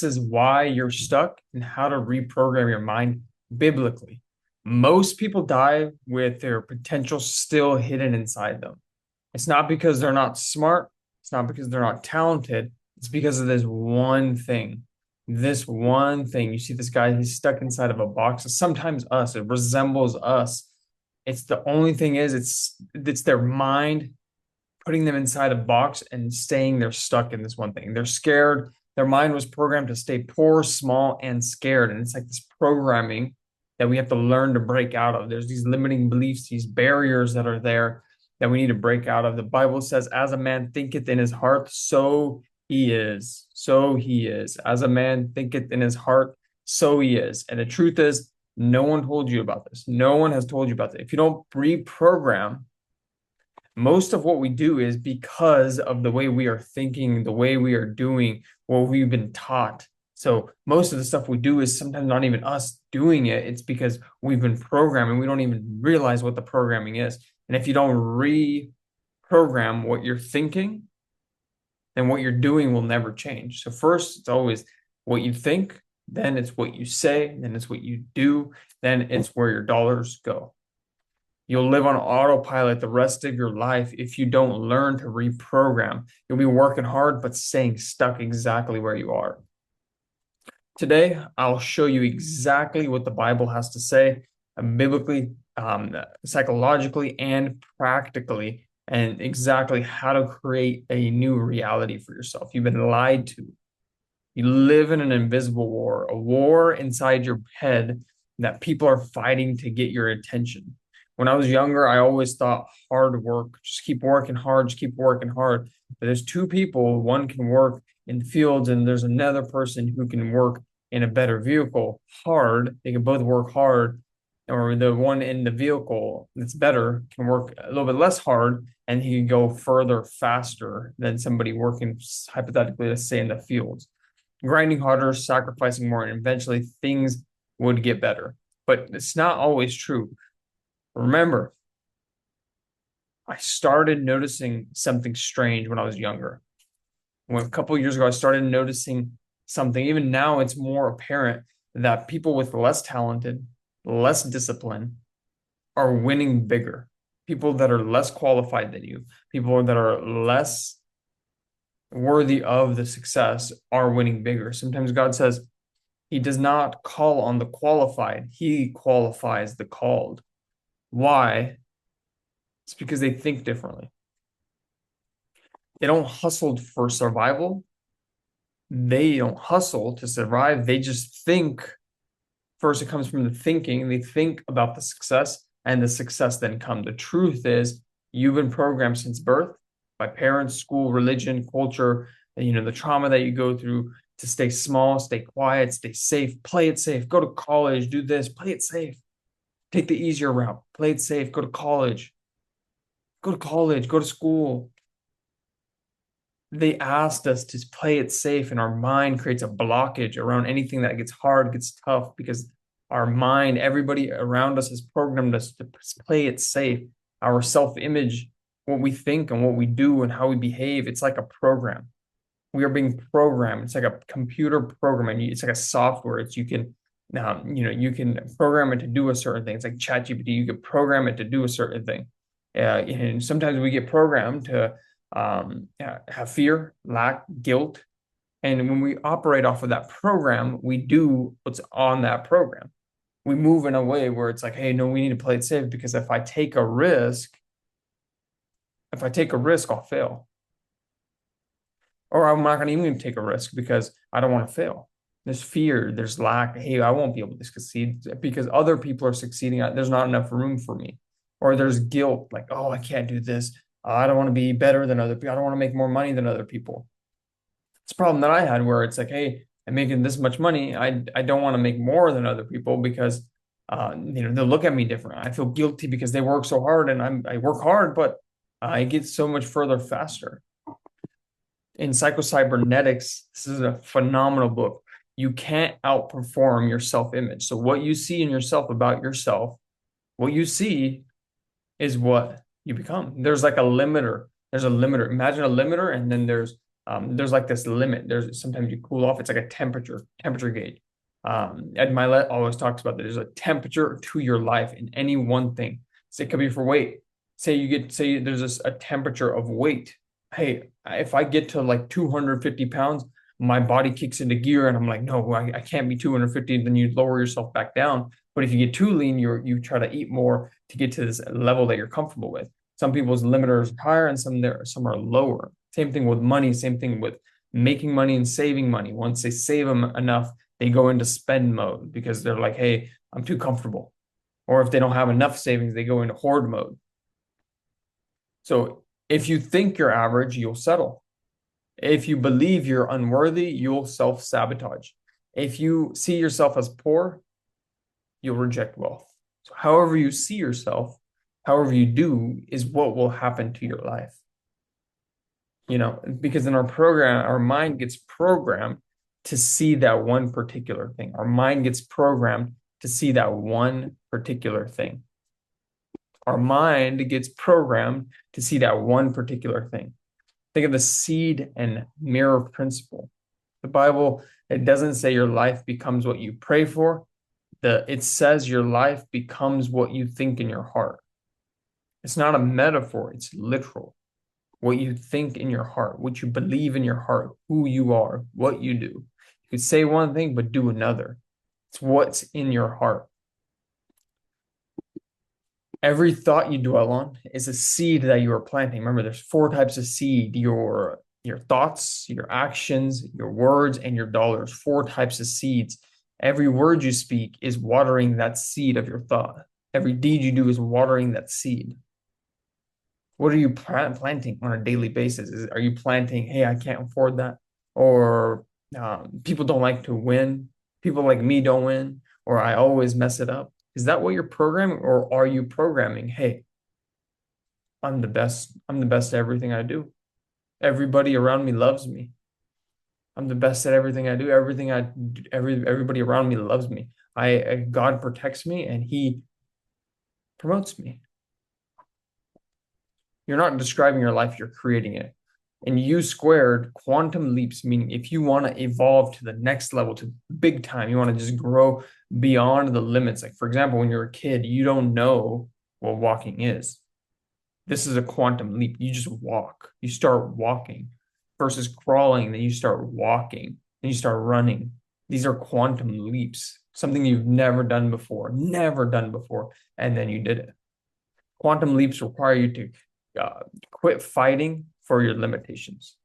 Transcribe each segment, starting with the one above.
This is why you're stuck and how to reprogram your mind biblically. Most people die with their potential still hidden inside them. It's not because they're not smart, it's not because they're not talented, it's because of this one thing. This one thing. You see this guy, he's stuck inside of a box. Sometimes us, it resembles us. It's the only thing is it's their mind putting them inside a box and staying there stuck in this one thing. They're scared. Their mind was programmed to stay poor, small, and scared. And it's like this programming that we have to learn to break out of. There's these limiting beliefs, these barriers that are there that we need to break out of. The Bible says, as a man thinketh in his heart, so he is. So he is. As a man thinketh in his heart, so he is. And the truth is, no one told you about this. No one has told you about this. If you don't reprogram, most of what we do is because of the way we are thinking, the way we are doing what we've been taught. So most of the stuff we do is sometimes not even us doing it. It's because we've been programming. We don't even realize what the programming is. And if you don't reprogram what you're thinking, then what you're doing will never change. So first, it's always what you think, then it's what you say, then it's what you do, then it's where your dollars go. You'll live on autopilot the rest of your life if you don't learn to reprogram. You'll be working hard, but staying stuck exactly where you are. Today, I'll show you exactly what the Bible has to say, biblically, psychologically, and practically, and exactly how to create a new reality for yourself. You've been lied to. You live in an invisible war, a war inside your head that people are fighting to get your attention. When I was younger, I always thought hard work, just keep working hard, just keep working hard. But there's two people, one can work in fields and there's another person who can work in a better vehicle hard. They can both work hard, or the one in the vehicle that's better can work a little bit less hard and he can go further faster than somebody working hypothetically, let's say in the fields. Grinding harder, sacrificing more, and eventually things would get better. But it's not always true. Remember, I started noticing something strange when I was younger. When a couple of years ago, I started noticing something. Even now, it's more apparent that people with less talented, less discipline are winning bigger. People that are less qualified than you, people that are less worthy of the success are winning bigger. Sometimes God says he does not call on the qualified, he qualifies the called. Why? It's because they think differently. They don't hustle for survival. They don't hustle to survive. They just think. First, it comes from the thinking. They think about the success, and the success then comes. The truth is, you've been programmed since birth by parents, school, religion, culture, and the trauma that you go through to stay small, stay quiet, stay safe, play it safe, go to college, do this, play it safe. Take the easier route, play it safe, go to college. Go to college, go to school. They asked us to play it safe, and our mind creates a blockage around anything that gets hard, gets tough, because our mind, everybody around us has programmed us to play it safe. Our self-image, what we think and what we do and how we behave, it's like a program. We are being programmed. It's like a computer program, and it's like a software. You can program it to do a certain thing. It's like ChatGPT. You can program it to do a certain thing. And sometimes we get programmed to have fear, lack, guilt. And when we operate off of that program, we do what's on that program. We move in a way where it's like, hey, no, we need to play it safe because if I take a risk, I'll fail. Or I'm not going to even take a risk because I don't want to fail. There's fear, there's lack. Hey, I won't be able to succeed because other people are succeeding. There's not enough room for me. Or there's guilt, like, oh, I can't do this. I don't want to be better than other people. I don't want to make more money than other people. It's a problem that I had where it's like, hey, I'm making this much money. I don't want to make more than other people because they'll look at me different. I feel guilty because they work so hard and I work hard, but I get so much further faster. In Psycho-Cybernetics, this is a phenomenal book. You can't outperform your self-image. So what you see in yourself about yourself, what you see is what you become. There's like a limiter. There's a limiter. Imagine a limiter, and then there's There's like this limit. There's sometimes you cool off. It's like a temperature gauge. Ed Milet always talks about that. There's a temperature to your life in any one thing. So it could be for weight. Say there's a temperature of weight. Hey, if I get to like 250 pounds, my body kicks into gear and I'm like, no, I can't be 250. Then you lower yourself back down. But if you get too lean, you try to eat more to get to this level that you're comfortable with. Some people's limiters are higher and some are lower. Same thing with money, same thing with making money and saving money. Once they save them enough, they go into spend mode because they're like, hey, I'm too comfortable. Or if they don't have enough savings, they go into hoard mode. So if you think you're average, you'll settle. If you believe you're unworthy, you'll self-sabotage. If you see yourself as poor, you'll reject wealth. So however you see yourself, however you do, is what will happen to your life. Because in our program, our mind gets programmed to see that one particular thing. Our mind gets programmed to see that one particular thing. Our mind gets programmed to see that one particular thing. Think of the seed and mirror principle. The Bible, it doesn't say your life becomes what you pray for. It says your life becomes what you think in your heart. It's not a metaphor, it's literal. What you think in your heart, what you believe in your heart, who you are, what you do. You could say one thing, but do another. It's what's in your heart. Every thought you dwell on is a seed that you are planting. Remember, there's 4 types of seed: your thoughts, your actions, your words, and your dollars. 4 types of seeds. Every word you speak is watering that seed of your thought. Every deed you do is watering that seed. What are you planting on a daily basis? Are you planting, hey, I can't afford that? Or people don't like to win. People like me don't win. Or I always mess it up. Is that what you're programming? Or are you programming, hey, I'm the best. I'm the best at everything I do. Everybody around me loves me. I'm the best at everything I do. Everybody around me loves me. God protects me and he promotes me. You're not describing your life, you're creating it. In U², quantum leaps, meaning if you want to evolve to the next level, to big time, you want to just grow beyond the limits. Like, for example, when you're a kid, you don't know what walking is. This is a quantum leap. You just walk. You start walking versus crawling. Then you start walking. Then you start running. These are quantum leaps, something you've never done before, and then you did it. Quantum leaps require you to quit fighting for your limitations.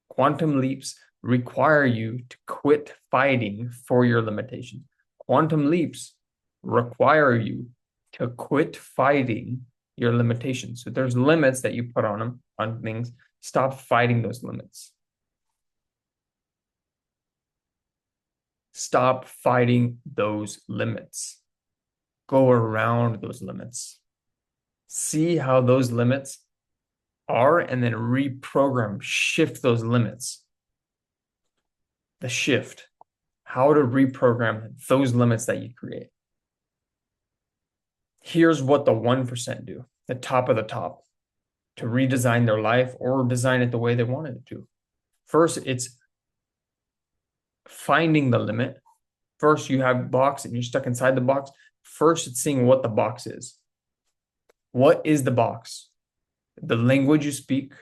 Quantum leaps require you to quit fighting for your limitations. Quantum leaps require you to quit fighting your limitations. So there's limits that you put on things. Stop fighting those limits. Stop fighting those limits. Go around those limits. See how those limits are and then reprogram, shift those limits. The shift, how to reprogram those limits that you create. Here's what the 1% do, the top of the top, to redesign their life or design it the way they wanted it to. First, it's finding the limit. First, you have a box and you're stuck inside the box. First, it's seeing what the box is. What is the box? The language you speak,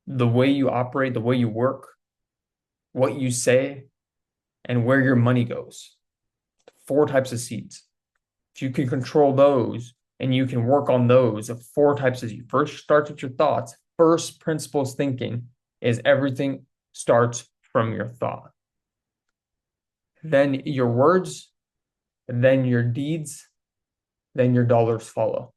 the way you operate, the way you work, what you say, and where your money goes. 4 types of seeds. If you can control those and you can work on those, 4 types of seeds. First starts with your thoughts. First principles thinking is everything starts from your thought. Then your words, then your deeds, then your dollars follow.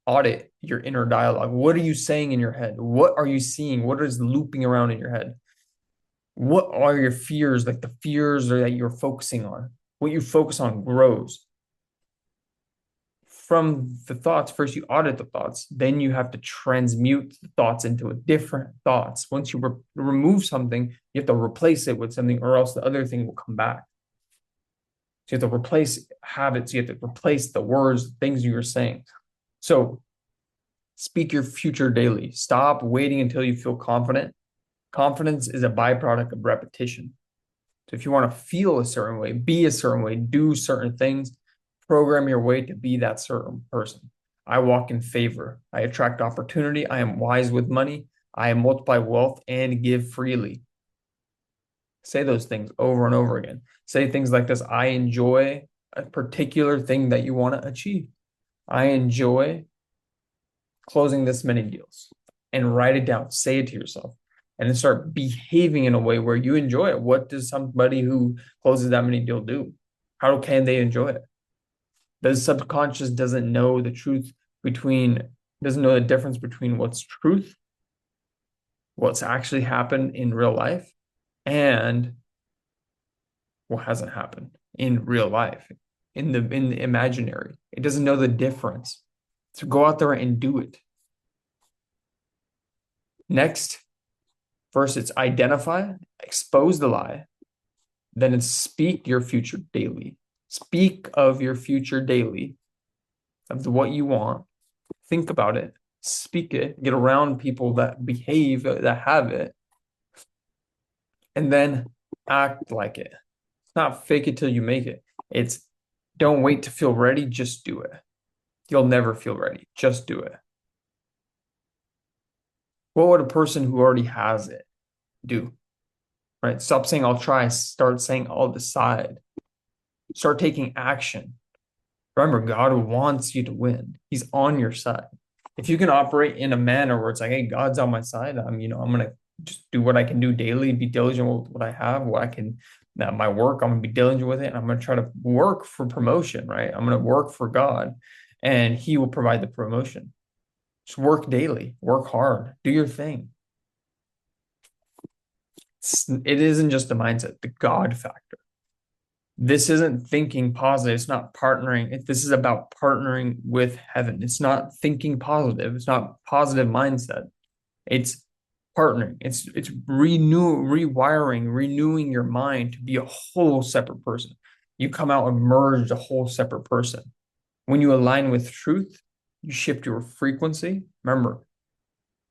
Audit your inner dialogue. What are you saying in your head? What are you seeing? What is looping around in your head? What are your fears, like the fears that you're focusing on? What you focus on grows. From the thoughts, first you audit the thoughts, then you have to transmute the thoughts into different thoughts. Once you remove something, you have to replace it with something, or else the other thing will come back. So you have to replace habits, you have to replace the words, things you were saying. So Speak your future daily. Stop waiting until you feel confident. Confidence is a byproduct of repetition. So if you want to feel a certain way, be a certain way, do certain things, program your way to be that certain person. I walk in favor. I attract opportunity. I am wise with money. I multiply wealth and give freely. Say those things over and over again. Say things like this. I enjoy a particular thing that you want to achieve. I enjoy closing this many deals, and write it down. Say it to yourself and then start behaving in a way where you enjoy it. What does somebody who closes that many deals do? How can they enjoy it? The subconscious doesn't know the truth doesn't know the difference between what's truth, what's actually happened in real life, and what hasn't happened in real life, in the imaginary. It doesn't know the difference. So go out there and do it. Next, first it's identify, expose the lie. Then it's speak your future daily. Speak of your future daily, of what you want. Think about it, speak it, get around people that behave, that have it, and then act like it. It's not fake it till you make it. It's don't wait to feel ready, just do it. You'll never feel ready, just do it. What would a person who already has it do? Right? Stop saying I'll try, start saying I'll decide. Start taking action. Remember, God wants you to win. He's on your side. If you can operate in a manner where it's like, hey, God's on my side, I'm gonna just do what I can do daily, be diligent with what I have, what I can, my work, I'm gonna be diligent with it, and I'm gonna try to work for promotion, right? I'm gonna work for God, and He will provide the promotion. Just work daily, work hard, do your thing. It isn't just a mindset, the God factor. This isn't thinking positive. It's not partnering. This is about partnering with heaven. It's not thinking positive. It's not positive mindset. It's partnering. It's rewiring, renewing your mind to be a whole separate person. You come out and merge a whole separate person. When you align with truth, you shift your frequency. Remember,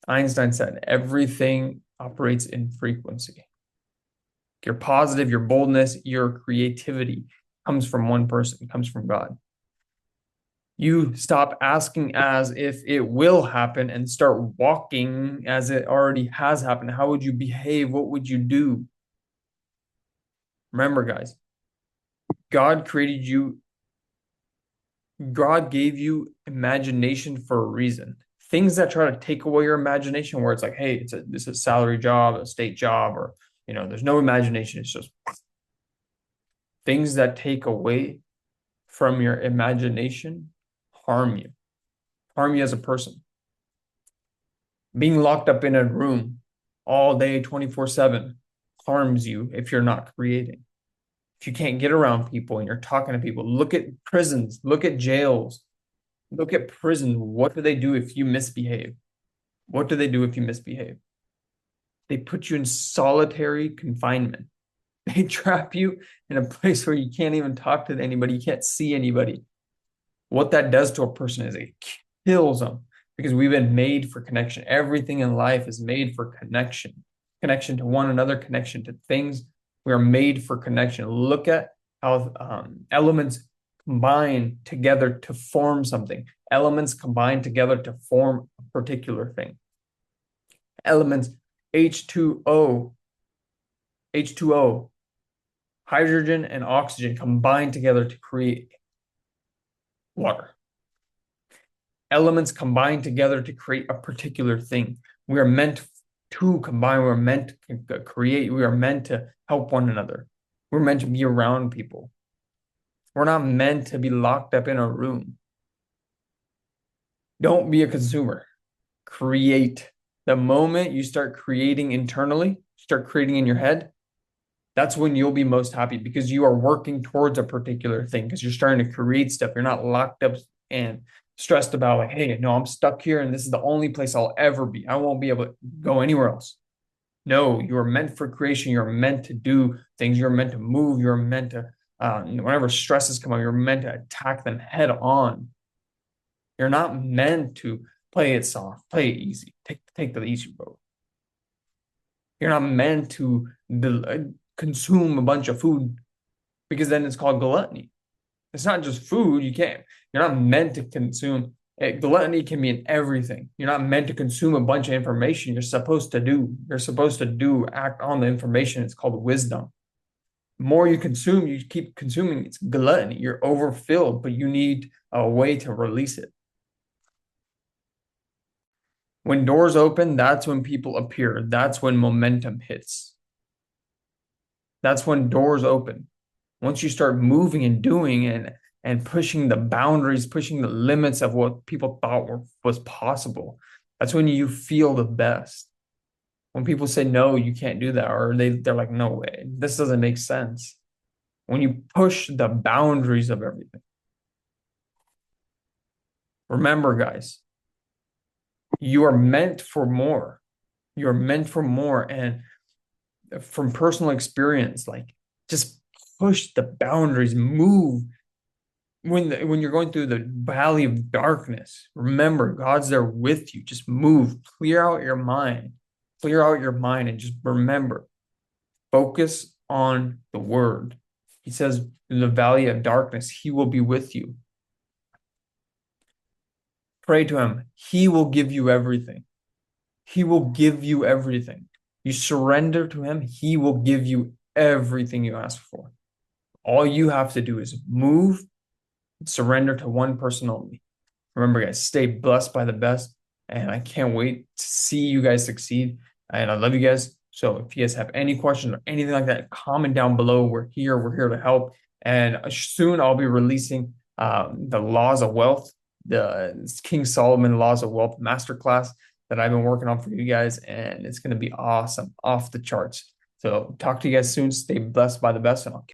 Einstein said everything operates in frequency. Your positive, your boldness, your creativity comes from one person, comes from God. You stop asking as if it will happen and start walking as it already has happened. How would you behave? What would you do? Remember, guys, God created you. God gave you imagination for a reason. Things that try to take away your imagination, where it's like, hey, this is a salary job, a state job, or there's no imagination. It's just things that take away from your imagination harm you as a person. Being locked up in a room all day, 24/7, harms you if you're not creating. If you can't get around people and you're talking to people, look at prisons, look at jails, look at prison. What do they do if you misbehave? What do they do if you misbehave? They put you in solitary confinement. They trap you in a place where you can't even talk to anybody, you can't see anybody. What that does to a person is it kills them, because we've been made for connection. Everything in life is made for connection, connection to one another, connection to things. We are made for connection. Look at how elements combine together to form something. Elements combine together to form a particular thing. Elements H2O, hydrogen and oxygen combine together to create water. Elements combine together to create a particular thing. We are meant to combine. We're meant to create. We are meant to help one another. We're meant to be around people. We're not meant to be locked up in a room. Don't be a consumer. Create. The moment you start creating internally, start creating in your head, that's when you'll be most happy, because you are working towards a particular thing, because you're starting to create stuff. You're not locked up and stressed about like, hey, no, I'm stuck here and this is the only place I'll ever be. I won't be able to go anywhere else. No, you're meant for creation. You're meant to do things. You're meant to move. You're meant to, whenever stresses come up, you're meant to attack them head on. You're not meant to Play it soft, play it easy. Take the easy road. You're not meant to consume a bunch of food because then it's called gluttony. It's not just food. You're not meant to consume. Gluttony can be in everything. You're not meant to consume a bunch of information. You're supposed to do, act on the information. It's called wisdom. The more you consume, you keep consuming. It's gluttony. You're overfilled, but you need a way to release it. When doors open, that's when people appear. That's when momentum hits. That's when doors open. Once you start moving and doing and pushing the boundaries, pushing the limits of what people thought was possible, that's when you feel the best. When people say, no, you can't do that, or they're like, no way, this doesn't make sense. When you push the boundaries of everything. Remember, guys, you are meant for more. You're meant for more. And from personal experience, like just push the boundaries, move. When you're going through the valley of darkness, remember God's there with you. Just move, clear out your mind, and just remember, focus on the word. He says, in the valley of darkness, he will be with you. Pray to him. He will give you everything. He will give you everything. You surrender to him, he will give you everything you ask for. All you have to do is move, surrender to one person only. Remember, guys, stay blessed by the best. And I can't wait to see you guys succeed. And I love you guys. So if you guys have any questions or anything like that, comment down below. We're here to help. And soon I'll be releasing the Laws of Wealth, the King Solomon Laws of Wealth masterclass that I've been working on for you guys. And it's going to be awesome, off the charts. So talk to you guys soon. Stay blessed by the best. And I'll